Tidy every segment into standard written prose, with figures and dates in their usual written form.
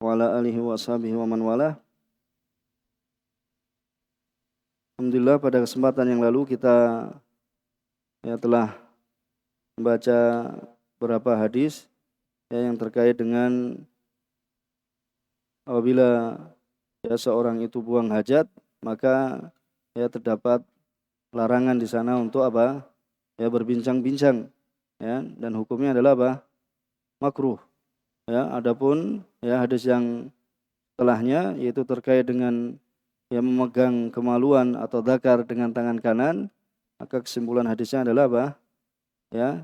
wa ala alihi wa ashabihi wa man walah. Alhamdulillah, pada kesempatan yang lalu kita telah membaca beberapa hadis yang terkait dengan apabila seorang itu buang hajat, maka terdapat larangan di sana untuk apa? Berbincang-bincang, dan hukumnya adalah apa? Makruh. Adapun hadis yang setelahnya yaitu terkait dengan memegang kemaluan atau dzakar dengan tangan kanan, maka kesimpulan hadisnya adalah apa?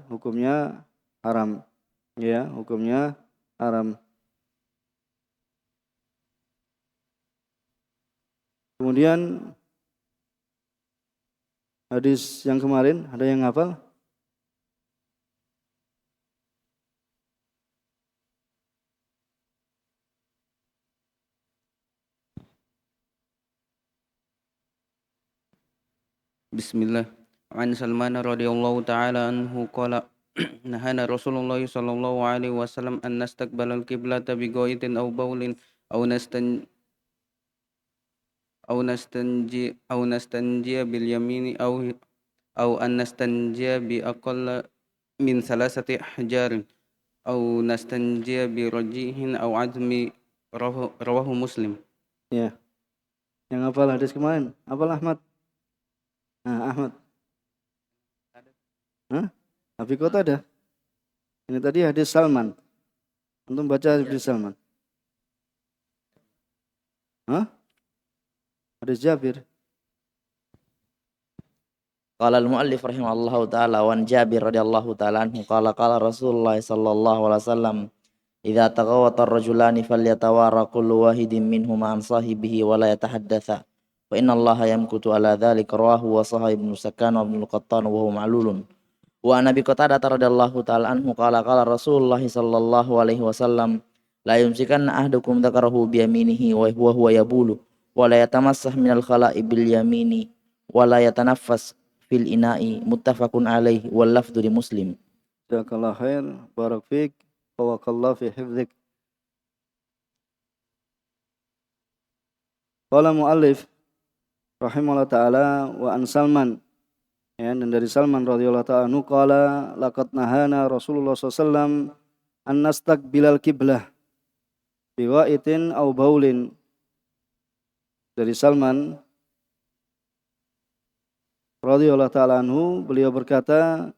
Hukumnya haram. Hukumnya haram. Kemudian hadis yang kemarin ada yang hafal? Bismillah. An Salman radhiyallahu ta'ala anhu qala nahana Rasulullah sallallahu alaihi wasallam an nastaqbala al-qiblata bi ghaitin aw bawlin aw nastanji bil yamini aw an nastanji bi aqalla min salasati ahjarin aw nastanji bi rajihin aw azmi rawahu Muslim. Ya. Yang hafal hadis kemarin? Hafal Ahmad? Ahmad. Habis kota ada? Ini tadi hadis Salman. Antum baca hadis Salman. Hadis Jabir. Qala al-muallif rahimahullahu ta'ala wa an Jabir radhiyallahu ta'ala anhu qala Rasulullah sallallahu alaihi wasallam idza taghawata ar-rajulani falyatawara kullu wahidin minhuma an sahibihi wa la yatahaddatsa fa inna Allaha yamkutu ala dzalika rawahu wa sahih ibn Sakan wa ibn al-Qattan wa huwa ma'lulun. Wa Nabi Qatadah radhiyallahu ta'ala anhu qala Rasulullah sallallahu alaihi wasallam la yumsikanna ahdukum dzakarahu bi yaminihi wa huwa yabulu wa la yatamassah minal khala'i bil yamini wa la yatanaffas fil ina'i muttafaqun alaihi wal lafdhu li Muslim. Jazakallahu khair, barak fik, barakallahu fi hifdzik. Qala muallif rahimahullah ta'ala wa an Salman, dan dari Salman radhiyallahu ta'ala anhu qala laqad nahana Rasulullah SAW an nastaqbilal qiblah bi ghaitin aw baulin. Dari Salman radhiyallahu ta'ala anhu, beliau berkata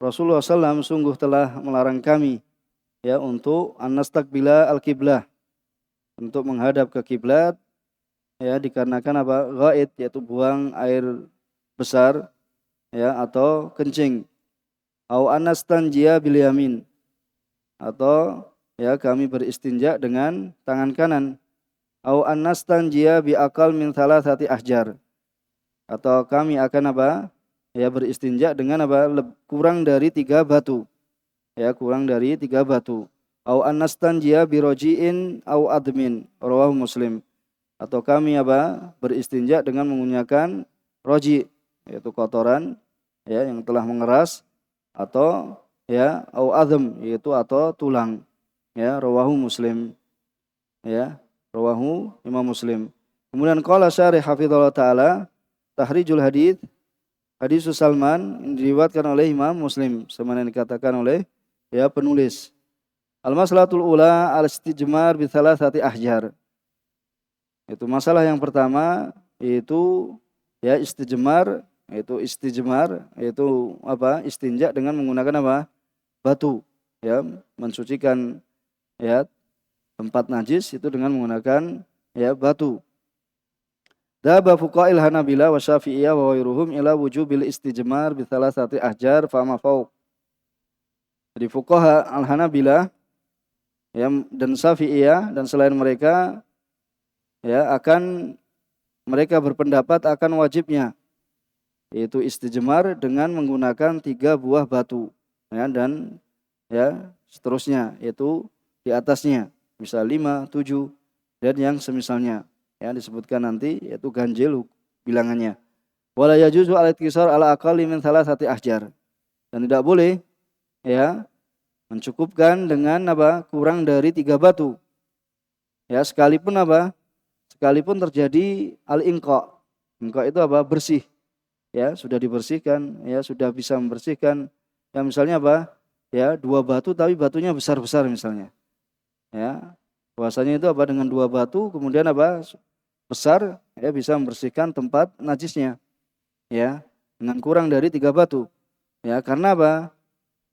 Rasulullah SAW sungguh telah melarang kami untuk an nastaqbila al-qiblah, untuk menghadap ke kiblat, dikarenakan apa? Ghaid, yaitu buang air besar atau kencing. Au anastanjia bil yamin, atau kami beristinja dengan tangan kanan. Au anastanjia bi aqal min thalathati ahjar, atau kami akan apa? Beristinja dengan apa? Kurang dari 3 batu. Kurang dari 3 batu. Au anastanjia bi roji'in au admin, rawahu Muslim. Atau kami apa? Beristinja dengan menggunakan roji, yaitu kotoran yang telah mengeras, atau au adm, yaitu atau tulang. Rawahu Muslim. Rawahu Imam Muslim. Kemudian qala syarih hafizallahu taala tahrijul hadits, hadis Salman diriwayatkan oleh Imam Muslim sebagaimana dikatakan oleh penulis. Al-maslahatul ula al-istijmar bi thalathati ahjar. Itu masalah yang pertama, yaitu istijmar, yaitu apa? Istinja dengan menggunakan apa? Batu, mensucikan tempat najis itu dengan menggunakan batu. Dhaba fuqa'il Hanabila wa Syafi'iyah wa ghairuhum ila wujubil istijmar bi thalathati ahjar fama fawq. Jadi fuqaha al-Hanabila dan Syafi'iyah dan selain mereka akan mereka berpendapat akan wajibnya yaitu istijmar dengan menggunakan 3 buah batu, dan seterusnya, yaitu di atasnya bisa 5, 7 dan yang semisalnya, disebutkan nanti, yaitu ganjil bilangannya. Wala yajuzu al-iqtisar ala aqalli min thalathati ahjar, dan tidak boleh mencukupkan dengan apa? Kurang dari 3 batu. Ya, sekalipun apa? Sekalipun terjadi al-inqa. Inqa itu apa? Bersih. Ya, sudah dibersihkan, ya sudah bisa membersihkan. Ya misalnya apa? Ya, dua batu tapi batunya besar-besar misalnya. Ya. Bahwasanya itu apa? Dengan dua batu kemudian apa? Besar, ya bisa membersihkan tempat najisnya. Ya, dengan kurang dari 3 batu. Ya, karena apa?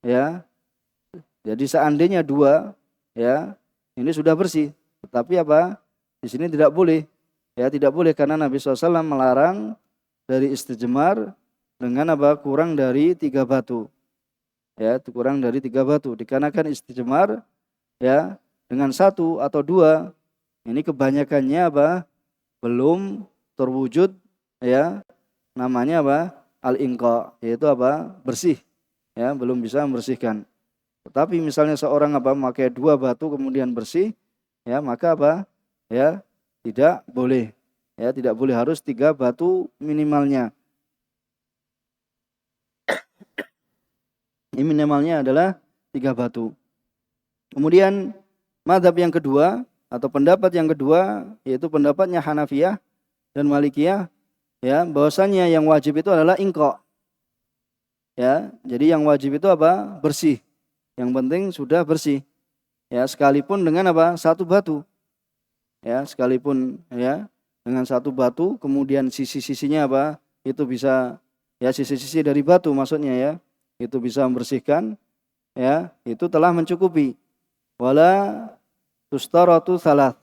Ya, jadi seandainya 2, ya, ini sudah bersih. Tetapi apa? Di sini tidak boleh. Ya, tidak boleh karena Nabi SAW melarang dari istijmar dengan apa? Kurang dari 3 batu. Ya, kurang dari 3 batu. Dikarenakan istijmar, ya, dengan 1 atau 2, ini kebanyakannya apa? Belum terwujud, ya, namanya apa? Al-inqa, yaitu apa? Bersih. Ya, belum bisa membersihkan. Tetapi misalnya seorang apa memakai 2 batu kemudian bersih, ya maka apa? Ya, tidak boleh. Ya, tidak boleh, harus 3 batu minimalnya. Ini minimalnya adalah 3 batu. Kemudian mazhab yang kedua atau pendapat yang kedua yaitu pendapatnya Hanafiyah dan Malikiyah, ya, bahwasanya yang wajib itu adalah inqa. Ya, jadi yang wajib itu apa? Bersih. Yang penting sudah bersih. Ya, sekalipun dengan apa? 1 batu. Ya, sekalipun ya dengan 1 batu kemudian sisi-sisinya apa? Itu bisa, ya, sisi-sisi dari batu maksudnya, ya. Itu bisa membersihkan, ya, itu telah mencukupi. Wala tustaratu salat.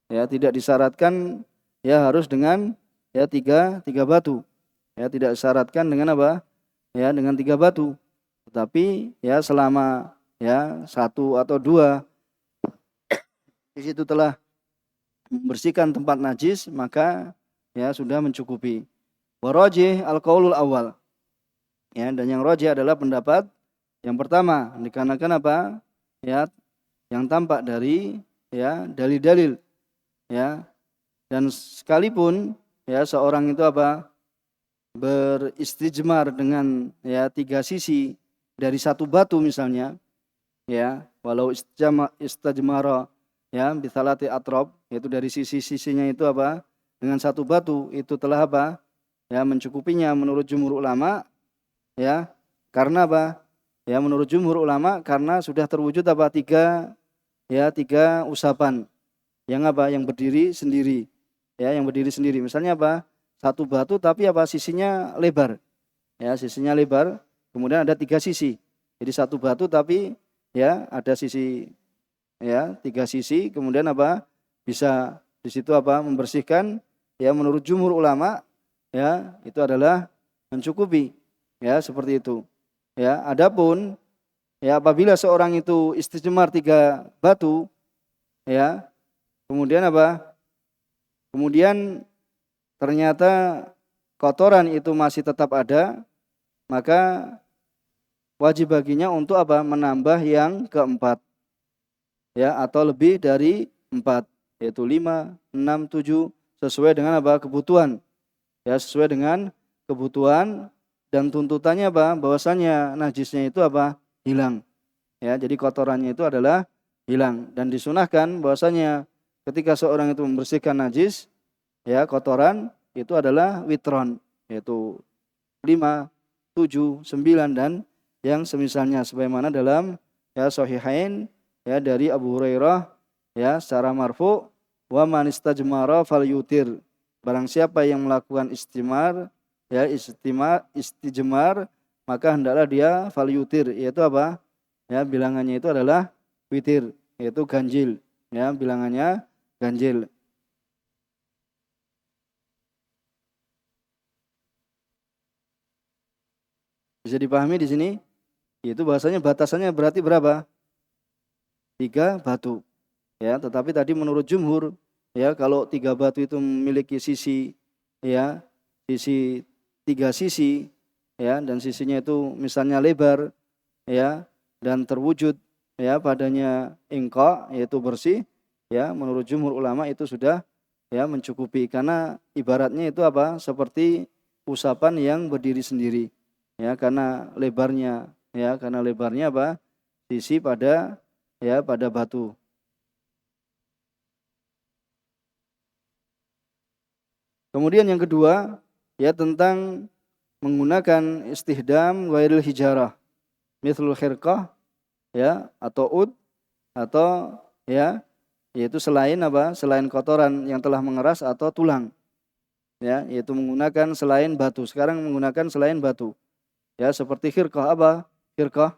Ya, tidak disyaratkan ya harus dengan ya tiga batu. Ya, tidak disyaratkan dengan apa? Ya, dengan 3 batu. Tetapi ya selama ya 1 atau 2 di situ telah membersihkan tempat najis, maka ya sudah mencukupi. Warajih al-qaulul awal. Ya, dan yang rajih adalah pendapat yang pertama, dikarenakan apa? Ya, yang tampak dari ya dalil-dalil, ya. Dan sekalipun ya seorang itu apa? Beristijmar dengan ya 3 sisi dari 1 batu misalnya, ya, walau istajmara ya bisalati atrob, yaitu dari sisi-sisinya itu apa? Dengan 1 batu itu telah apa? Ya, mencukupinya menurut jumhur ulama, ya. Karena apa? Ya, menurut jumhur ulama karena sudah terwujud apa? 3 usapan yang apa? Yang berdiri sendiri. Ya, yang berdiri sendiri. Misalnya apa? 1 batu tapi apa? Sisinya lebar. Ya, sisinya lebar. Kemudian ada 3 sisi. Jadi 1 batu tapi ya ada sisi, ya 3 sisi. Kemudian apa? Bisa di situ apa? Membersihkan. Ya, menurut jumhur ulama, ya itu adalah mencukupi. Ya, seperti itu. Ya, adapun ya apabila seorang itu istijmar 3 batu, ya, kemudian apa? Kemudian ternyata kotoran itu masih tetap ada, maka wajib baginya untuk apa? Menambah yang keempat. Ya, atau lebih dari 4, yaitu 5, 6, 7 sesuai dengan apa? Kebutuhan. Ya, sesuai dengan kebutuhan dan tuntutannya apa? Bahwasanya najisnya itu apa? Hilang. Ya, jadi kotorannya itu adalah hilang dan disunahkan bahwasanya ketika seorang itu membersihkan najis, ya kotoran itu adalah witron, yaitu 5, 7, 9 dan yang semisalnya sebagaimana dalam ya sahihain ya dari Abu Hurairah ya secara marfu, wa man istajmara falyutir. Barang siapa yang melakukan istimar ya istijmar maka hendaklah dia falyutir, yaitu apa? Ya, bilangannya itu adalah witir, yaitu ganjil. Ya, bilangannya ganjil. Bisa dipahami di sini? Itu bahasanya batasannya berarti berapa? 3 batu. Ya, tetapi tadi menurut jumhur, ya kalau 3 batu itu memiliki sisi, ya sisi 3 sisi, ya dan sisinya itu misalnya lebar, ya dan terwujud ya padanya ingqa yaitu bersih, ya menurut jumhur ulama itu sudah ya mencukupi karena ibaratnya itu apa? Seperti usapan yang berdiri sendiri. Ya, karena lebarnya apa? Sisi pada ya pada batu. Kemudian yang kedua, ya tentang menggunakan istihdam ghairil hijarah, mithlul khirqah, ya, atau ud, atau ya, yaitu selain apa? Selain kotoran yang telah mengeras atau tulang, ya, yaitu menggunakan selain batu. Sekarang menggunakan selain batu, ya, seperti khirqah. Apa khirqah?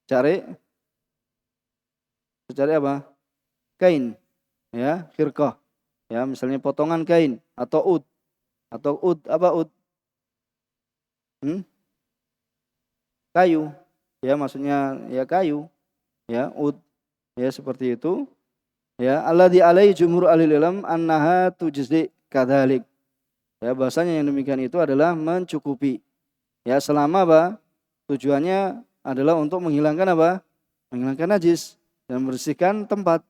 Cari apa? Kain, ya, khirqah, ya, misalnya potongan kain atau ud apa ud? Hmm? Kayu, ya, maksudnya ya kayu, ya, ud, ya, seperti itu, ya. Alladzi alaihi jumhur ahli ilm annaha tujzi kadzalik, ya, bahasanya yang demikian itu adalah mencukupi, ya, selama apa? Tujuannya adalah untuk menghilangkan apa? Menghilangkan najis dan membersihkan tempat,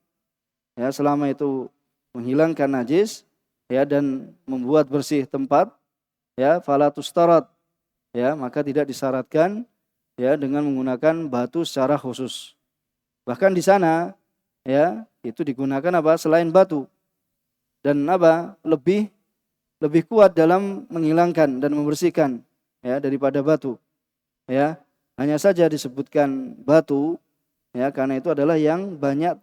ya, selama itu menghilangkan najis, ya, dan membuat bersih tempat, ya, fala tustarat, ya, maka tidak disyaratkan, ya, dengan menggunakan batu secara khusus. Bahkan di sana, ya, itu digunakan apa? Selain batu, dan apa? Lebih kuat dalam menghilangkan dan membersihkan, ya, daripada batu, ya. Hanya saja disebutkan batu, ya, karena itu adalah yang banyak,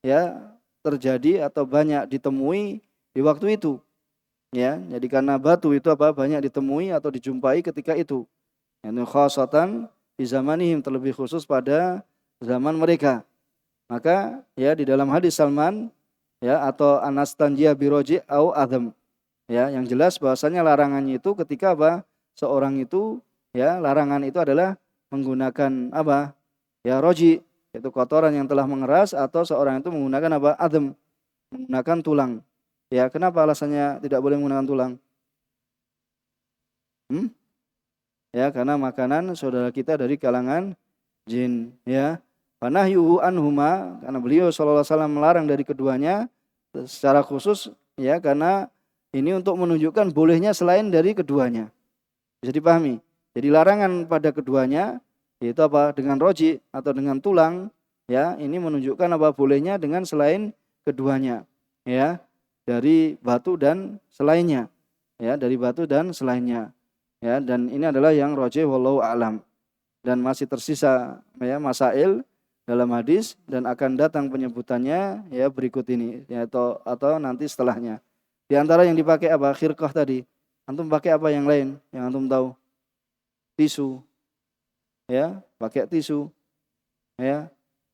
ya, terjadi atau banyak ditemui di waktu itu, ya. Jadi karena batu itu apa? Banyak ditemui atau dijumpai ketika itu. Yang khasatan di zamanihim, terlebih khusus pada zaman mereka. Maka ya di dalam hadis Salman, ya, atau anastanjia biroji au adam, ya, yang jelas bahwasanya larangannya itu ketika apa? Seorang itu, ya, larangan itu adalah menggunakan apa? Ya, roji, yaitu kotoran yang telah mengeras, atau seorang itu menggunakan apa? Adam, menggunakan tulang. Ya, kenapa alasannya tidak boleh menggunakan tulang? Hmm? Ya, karena makanan saudara kita dari kalangan jin, ya. Panahyuhu anhuma, karena beliau sallallahu alaihi wasallam melarang dari keduanya secara khusus, ya, karena ini untuk menunjukkan bolehnya selain dari keduanya. Bisa dipahami. Jadi larangan pada keduanya yaitu apa? Dengan roji atau dengan tulang, ya, ini menunjukkan apa? Bolehnya dengan selain keduanya, ya, dari batu dan selainnya, ya, dari batu dan selainnya, ya. Dan ini adalah yang roji wallahu a'lam. Dan masih tersisa, ya, masail dalam hadis, dan akan datang penyebutannya, ya, berikut ini, ya, atau nanti setelahnya. Di antara yang dipakai apa? Khirqah tadi. Antum pakai apa yang lain yang antum tahu? Tisu, ya, pakai tisu, ya.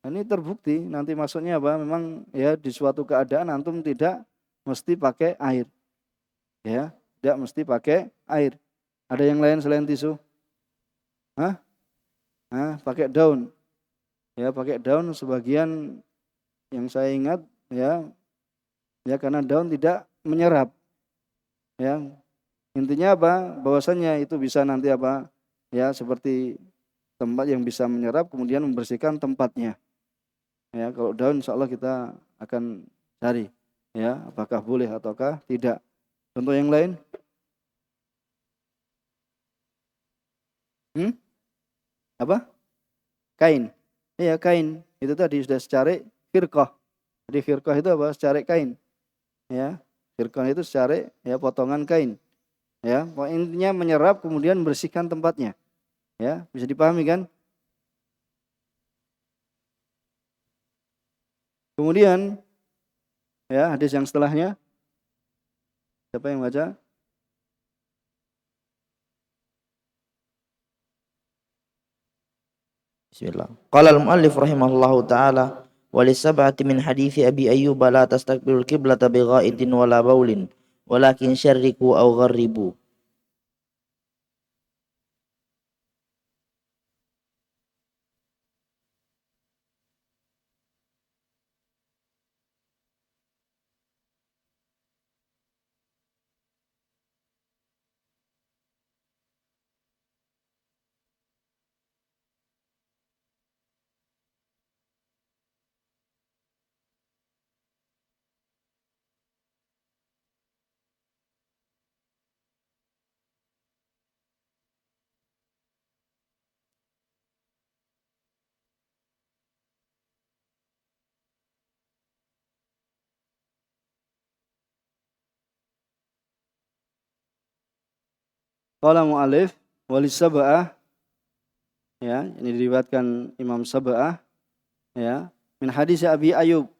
Ini terbukti nanti maksudnya apa? Memang, ya, di suatu keadaan antum tidak mesti pakai air, ya, tidak mesti pakai air. Ada yang lain selain tisu? Hah? Pakai daun. Ya, pakai daun sebagian yang saya ingat, ya, ya, karena daun tidak menyerap, ya. Intinya apa? Bahwasanya itu bisa nanti apa? Ya, seperti tempat yang bisa menyerap kemudian membersihkan tempatnya. Ya, kalau daun insya Allah kita akan cari, ya, apakah boleh ataukah tidak. Contoh yang lain? Hmm? Apa? Kain. Iya, kain. Itu tadi sudah secara firqah. Jadi firqah itu apa? Secara kain. Ya, firqah itu secara, ya, potongan kain. Ya, intinya menyerap kemudian membersihkan tempatnya. Ya, bisa dipahami kan? Kemudian, ya, hadis yang setelahnya, siapa yang baca? Bismillah. Qala al-muallif rahimahullahu taala wa li sab'ati min hadithi Abi Ayyub la tastaqbilul qiblata bi gha'itin wala baulin walakin syarriku aw gharribu. Qala mu'alif walis sab'ah, ya, ini diriwayatkan Imam Sab'ah, ya, min hadis Abi Ayyub,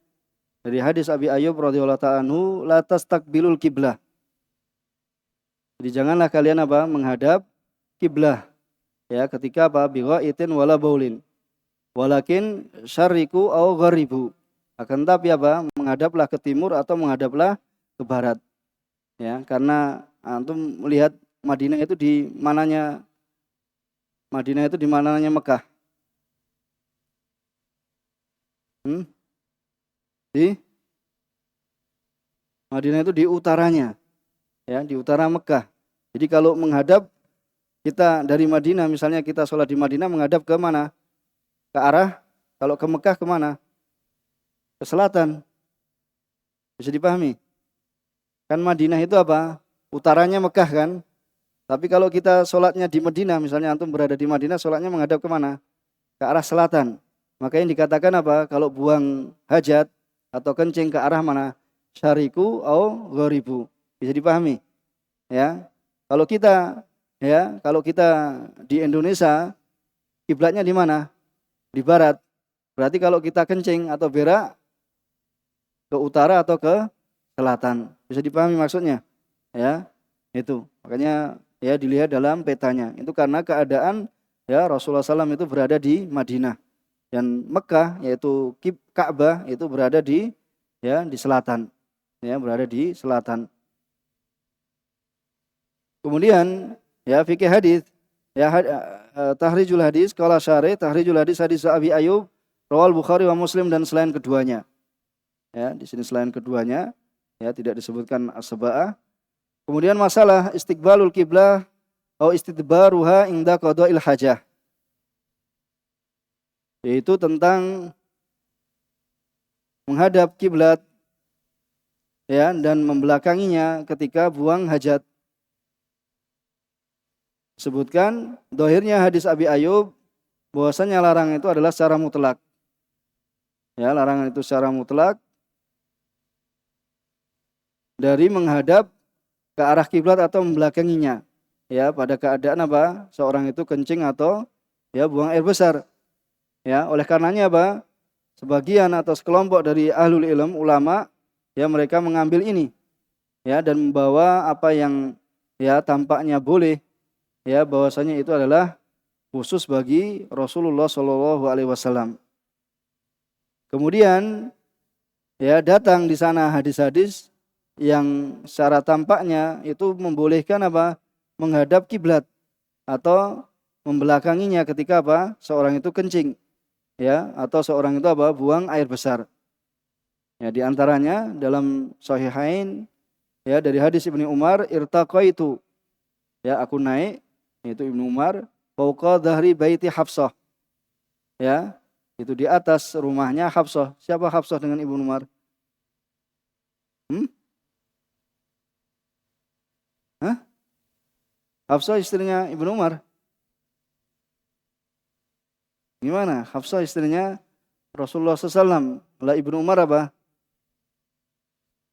dari hadis Abi Ayyub radhiyallahu ta'ala anhu, la tastaqbilul kiblah. Jadi janganlah kalian apa? Menghadap kiblah, ya, ketika apa? Bighaitin wala baulin. Walakin syarriku au gharibu. Akan tapi apa? Menghadaplah ke timur atau menghadaplah ke barat. Ya, karena antum melihat Madinah itu di mananya Mekah? Di Madinah itu di utaranya, ya, di utara Mekah. Jadi kalau menghadap kita dari Madinah, misalnya kita sholat di Madinah menghadap ke mana? Ke arah, kalau ke Mekah kemana? Ke selatan. Bisa dipahami? Kan Madinah itu apa? Utaranya Mekah kan? Tapi kalau kita sholatnya di Madinah, misalnya antum berada di Madinah, sholatnya menghadap kemana? Ke arah selatan. Maka yang dikatakan apa? Kalau buang hajat atau kencing ke arah mana? Syariku au gharibu. Bisa dipahami? Ya. Kalau kita di Indonesia, kiblatnya di mana? Di barat. Berarti kalau kita kencing atau berak ke utara atau ke selatan. Bisa dipahami maksudnya? Ya. Itu. Makanya ya dilihat dalam petanya. Itu karena keadaan ya Rasulullah SAW itu berada di Madinah. Dan Mekah yaitu Ka'bah itu berada di selatan. Ya, berada di selatan. Kemudian ya fikih hadis, ya tahrijul hadis, qala syarih tahrijul hadis Abi Ayyub rawal Bukhari wa Muslim, dan selain keduanya. Ya, di sini selain keduanya ya tidak disebutkan as-sab'ah. Kemudian masalah istiqbalul kiblah atau istidbaruha inda qada'il hajah, yaitu tentang menghadap kiblat ya dan membelakanginya ketika buang hajat. Sebutkan dohirnya hadis Abi Ayyub bahwasanya larangan itu adalah secara mutlak. Ya, larangan itu secara mutlak dari menghadap ke arah kiblat atau membelakanginya. Ya, pada keadaan apa? Seorang itu kencing atau ya buang air besar. Ya, oleh karenanya apa? Sebagian atau sekelompok dari ahlul ilm, ulama, ya mereka mengambil ini ya dan membawa apa yang ya tampaknya boleh, ya bahwasanya itu adalah khusus bagi Rasulullah Shallallahu Alaihi Wasallam. Kemudian ya datang di sana hadis-hadis yang secara tampaknya itu membolehkan apa? Menghadap kiblat atau membelakanginya ketika apa? Seorang itu kencing, ya, atau seorang itu apa? Buang air besar. Ya, di antaranya dalam Sahihain ya dari hadis Ibnu Umar, irtaqaitu, ya aku naik, yaitu Ibnu Umar, fauqa dhahri baiti Hafsah. Ya, itu di atas rumahnya Hafsah. Siapa Hafsah dengan Ibnu Umar? Hafsah istrinya Ibnu Umar. Gimana? Hafsah istrinya Rasulullah SAW. Lah Ibnu Umar apa?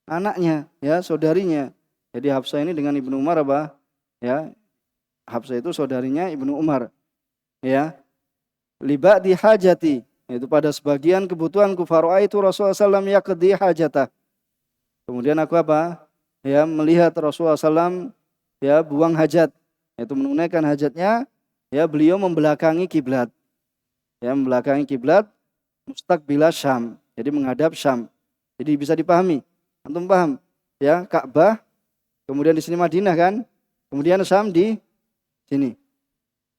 Anaknya, ya, saudarinya. Jadi Hafsah ini dengan Ibnu Umar apa? Ya, Hafsah itu saudarinya Ibnu Umar. Ya, liba di hajati, itu pada sebagian kebutuhanku faro'a itu Rasulullah SAW yaqdi hajatah. Kemudian aku apa? Ya, melihat Rasulullah SAW ya buang hajat, yaitu menunaikan hajatnya. Ya, beliau membelakangi kiblat. Ya, membelakangi kiblat mustaqbilah Syam. Jadi menghadap Syam. Jadi bisa dipahami. Antum paham? Ya, Ka'bah, kemudian di sini Madinah kan? Kemudian Syam di sini.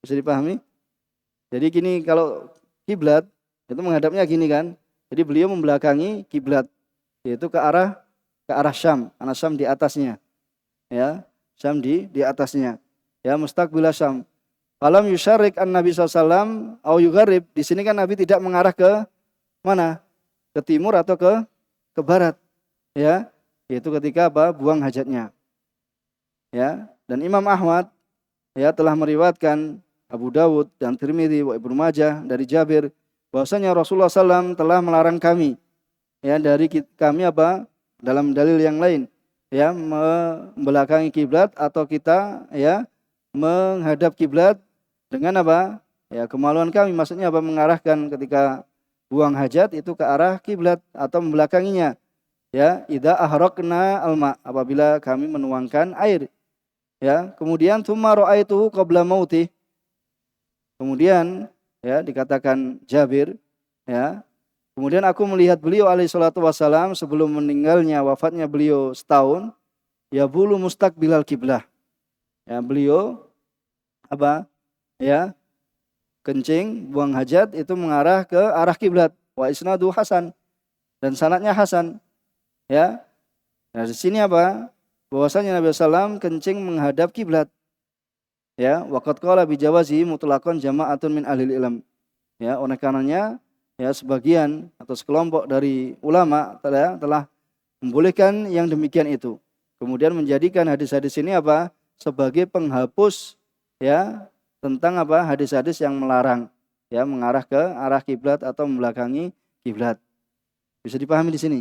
Bisa dipahami? Jadi gini, kalau kiblat itu menghadapnya gini kan? Jadi beliau membelakangi kiblat, yaitu ke arah Syam, karena Syam di atasnya. Ya, Syam di atasnya. Ya, mustaqbilah Syam. Falam yusyarik an-Nabi SAW au yugharib. Di sini kan Nabi tidak mengarah ke mana? Ke timur atau ke barat. Ya, yaitu ketika apa? Buang hajatnya. Ya, dan Imam Ahmad ya telah meriwayatkan, Abu Dawud dan Tirmidzi wa Ibnu Majah dari Jabir bahwasanya Rasulullah SAW telah melarang kami ya dari kami apa? Dalam dalil yang lain ya membelakangi kiblat atau kita ya menghadap kiblat dengan apa? Ya, kemaluan kami, maksudnya apa? Mengarahkan ketika buang hajat itu ke arah kiblat atau membelakanginya. Ya, idza ahraqna alma, apabila kami menuangkan air. Ya, kemudian tsumma ra'aituhu qabla mautih. Kemudian ya dikatakan Jabir, ya. Kemudian aku melihat beliau alaihi salatu wasalam sebelum meninggalnya, wafatnya beliau setahun, ya bulu mustaqbilal kiblah. Ya, beliau apa? Ya, kencing, buang hajat itu mengarah ke arah kiblat. Wa isnadu hasan, dan sanadnya hasan. Ya. Nah, di sini apa? Bahwasanya Nabi SAW kencing menghadap kiblat. Ya, waqad qala bi jawazi mutlaqan jama'atun min ahli ilm. Ya, oleh karenanya ya sebagian atau sekelompok dari ulama telah membolehkan yang demikian itu. Kemudian menjadikan hadis-hadis ini apa? Sebagai penghapus ya tentang apa? Hadis-hadis yang melarang ya mengarah ke arah kiblat atau membelakangi kiblat. Bisa dipahami di sini.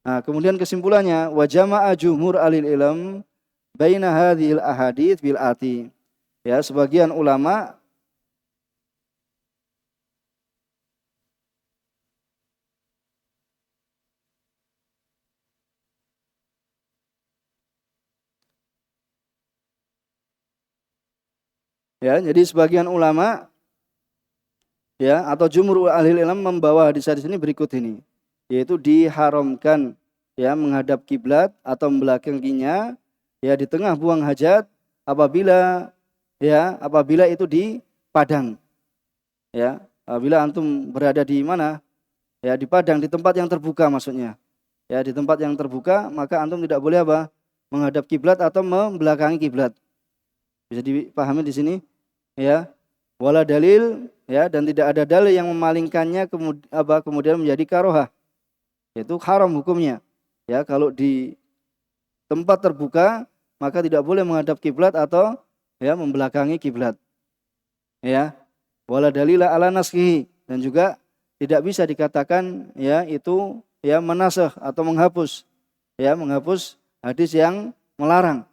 Nah, kemudian kesimpulannya wa jama'a jumhur alil ilm baina hadhil ahadits bil ati. Ya, sebagian ulama ya, jadi sebagian ulama ya atau jumhur ahli ilm membawa hadis-hadis ini berikut ini, yaitu diharamkan ya menghadap kiblat atau membelakanginya ya di tengah buang hajat apabila itu di padang. Ya, apabila antum berada di mana? Ya, di padang, di tempat yang terbuka maksudnya. Ya, di tempat yang terbuka maka antum tidak boleh apa? Menghadap kiblat atau membelakangi kiblat. Bisa dipahami di sini? Ya. Wala dalil ya, dan tidak ada dalil yang memalingkannya kemudian menjadi karohah. Itu haram hukumnya. Ya, kalau di tempat terbuka maka tidak boleh menghadap kiblat atau ya membelakangi kiblat. Ya. Wala dalila ala naskhi, dan juga tidak bisa dikatakan ya itu ya menasakh atau menghapus hadis yang melarang.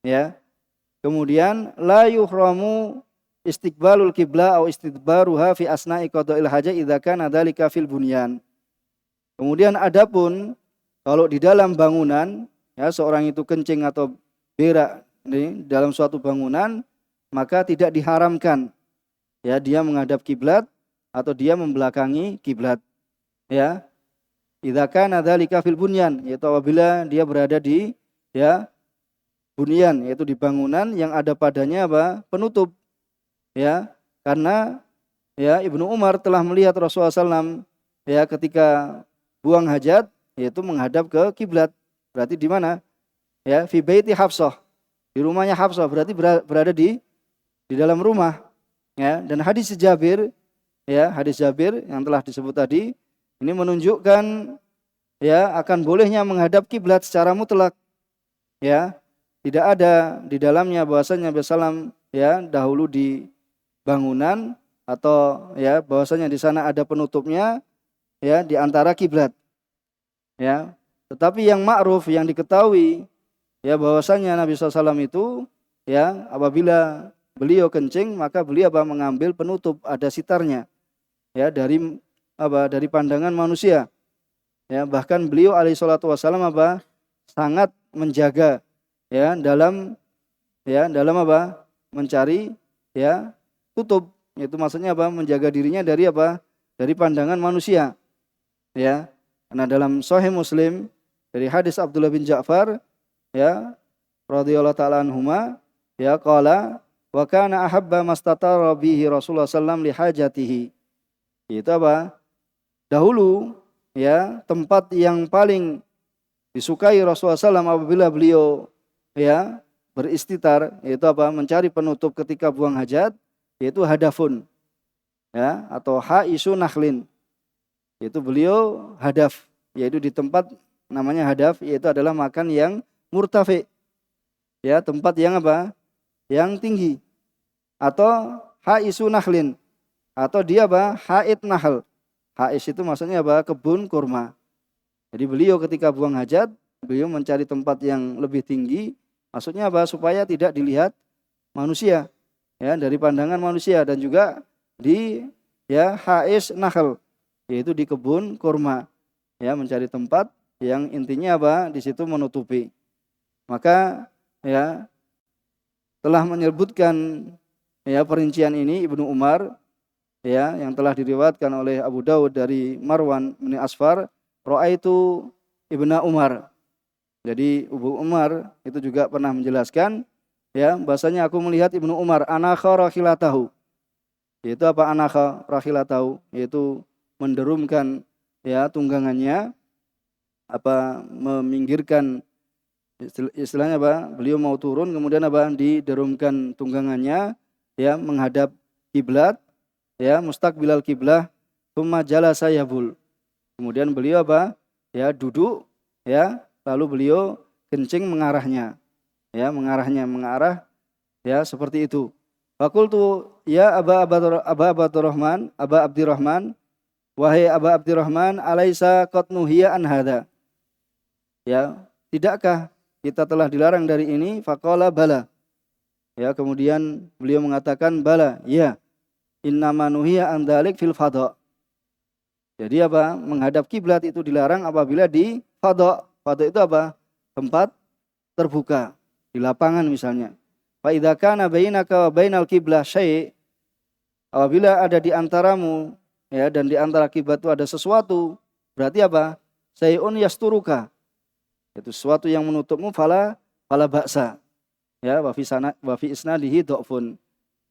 Ya. Kemudian la yuhramu istiqbalul qiblah atau istidbaruha fi asna'i qada'il hajah idza kana dzalika fil bunyan. Kemudian adapun kalau di dalam bangunan ya seorang itu kencing atau berak di dalam suatu bangunan, maka tidak diharamkan ya dia menghadap kiblat atau dia membelakangi kiblat. Ya. Idza kana dzalika fil bunyan, yaitu apabila dia berada di ya bunyan, yaitu di bangunan yang ada padanya apa? Penutup. Ya, karena ya Ibnu Umar telah melihat Rasulullah SAW ya ketika buang hajat yaitu menghadap ke kiblat. Berarti di mana? Ya, fi baiti Hafsah. Di rumahnya Hafsah, berarti berada di dalam rumah. Ya, dan hadis Jabir yang telah disebut tadi ini menunjukkan ya akan bolehnya menghadap kiblat secara mutlak. Ya, tidak ada di dalamnya bahwasanya Nabi sallam ya dahulu di bangunan atau ya bahwasanya di sana ada penutupnya ya di antara kiblat. Ya, tetapi yang ma'ruf yang diketahui ya bahwasanya Nabi SAW itu ya apabila beliau kencing maka beliau mengambil penutup, ada sitarnya ya dari pandangan manusia. Ya, bahkan beliau alaihi salatu wasallam sangat menjaga ya dalam mencari ya tutup, itu maksudnya menjaga dirinya dari dari pandangan manusia. Ya, karena dalam Sahih Muslim dari hadis Abdullah bin Ja'far ya radhiyallahu taala anhuma ya qala wa kana ahabba mastatara bihi Rasulullah sallam li hajatihi. Itu dahulu ya tempat yang paling disukai Rasulullah sallam apabila beliau ya beristitar, yaitu mencari penutup ketika buang hajat, yaitu hadafun ya atau haisu nakhlin, yaitu beliau hadaf, yaitu di tempat namanya hadaf, yaitu adalah makan yang murtafi ya tempat yang yang tinggi, atau haisu nakhlin, atau dia haid nahl. Hais itu maksudnya kebun kurma. Jadi beliau ketika buang hajat beliau mencari tempat yang lebih tinggi, maksudnya supaya tidak dilihat manusia, ya, dari pandangan manusia, dan juga di ya hais nakhl, yaitu di kebun kurma, ya, mencari tempat yang intinya apa? Di situ menutupi. Maka ya telah menyebutkan ya perincian ini Ibnu Umar, ya, yang telah diriwayatkan oleh Abu Daud dari Marwan bin Asfar, raaitu Ibnu Umar. Jadi Ibnu Umar itu juga pernah menjelaskan, ya, bahasanya aku melihat Ibnu Umar anakha rakhilatahu. Yaitu apa anakha rakhilatahu? Yaitu menderumkan ya tunggangannya, apa meminggirkan, istilahnya apa? Beliau mau turun kemudian apa? Diderumkan tunggangannya, ya, menghadap kiblat, ya, mustaqbilal kiblah, tsumma jalasa yabul. Kemudian beliau apa? Ya, duduk, ya, lalu beliau kencing mengarahnya. Ya, mengarah, ya, seperti itu. Fakultu ya Aba Abdurrahman, wahai Aba Abdurrahman, alaisa qad nuhiya an hada? Ya, tidakkah kita telah dilarang dari ini? Faqala bala. Ya, kemudian beliau mengatakan bala, ya. Innama nuhiya an dzalik fil fadha. Jadi apa? Menghadap kiblat itu dilarang apabila di fadha. Fadha itu apa? Tempat terbuka, di lapangan misalnya. Fa idza kana bainaka wa bainal qiblah syai', apabila ada di antaramu, ya, dan di antara kiblat itu ada sesuatu, berarti apa? Syai'un yasturuka. Itu sesuatu yang menutupmu, fala ba'sa. Ya, wa fi isnadihi dha'fun.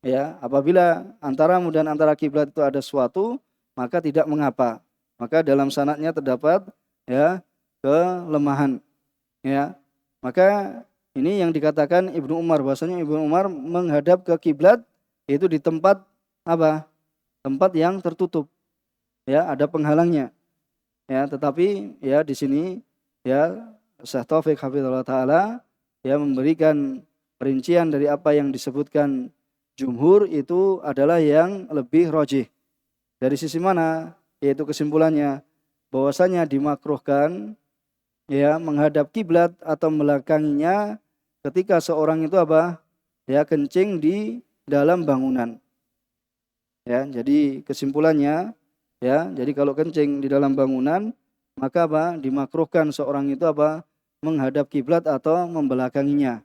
Ya, apabila antaramu dan antara kiblat itu ada sesuatu, maka tidak mengapa. Maka dalam sanadnya terdapat ya kelemahan. Ya. Maka ini yang dikatakan Ibnu Umar, bahwasanya Ibnu Umar menghadap ke kiblat itu di tempat apa? Tempat yang tertutup. Ya, ada penghalangnya. Ya, tetapi ya di sini ya Syekh Taufik hafizallahu taala ya memberikan perincian dari apa yang disebutkan jumhur itu adalah yang lebih rajih. Dari sisi mana? Yaitu kesimpulannya bahwasanya dimakruhkan ya menghadap kiblat atau membelakanginya ketika seorang itu apa? Ya, kencing di dalam bangunan. Ya, jadi kesimpulannya ya, jadi kalau kencing di dalam bangunan maka apa? Dimakruhkan seorang itu apa? Menghadap kiblat atau membelakanginya.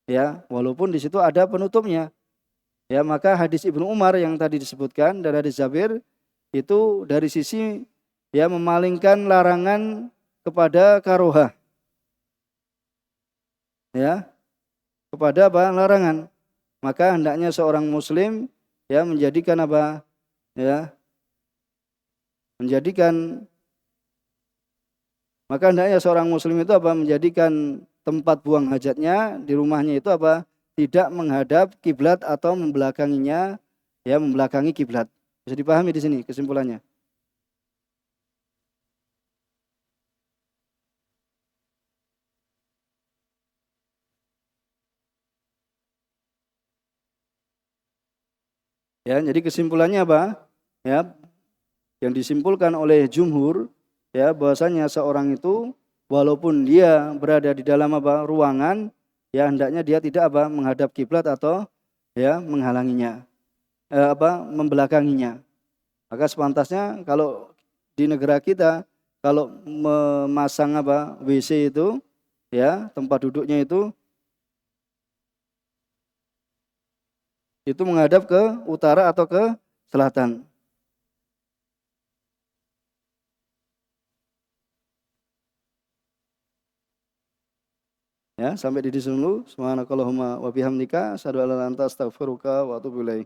Ya, walaupun di situ ada penutupnya. Ya, maka hadis Ibnu Umar yang tadi disebutkan dan hadis Jabir itu dari sisi ya memalingkan larangan kepada karohah. Ya, kepada apa? Larangan. Maka hendaknya seorang muslim ya menjadikan apa? Ya, menjadikan maka hendaknya seorang muslim itu apa? Menjadikan tempat buang hajatnya di rumahnya itu apa? Tidak menghadap kiblat atau membelakanginya, ya, membelakangi kiblat. Bisa dipahami di sini kesimpulannya. Ya, jadi kesimpulannya apa? Ya, yang disimpulkan oleh jumhur ya bahwasanya seorang itu walaupun dia berada di dalam apa? Ruangan, ya hendaknya dia tidak apa? Menghadap kiblat atau ya menghalanginya. Membelakanginya. Maka sepantasnya kalau di negara kita kalau memasang apa WC itu ya tempat duduknya itu menghadap ke utara atau ke selatan. Ya, sampai di sini dulu. Subhanakallahumma wa bihamdika asyhadu an la ilaha illa anta astaghfiruka wa atubu ilaik.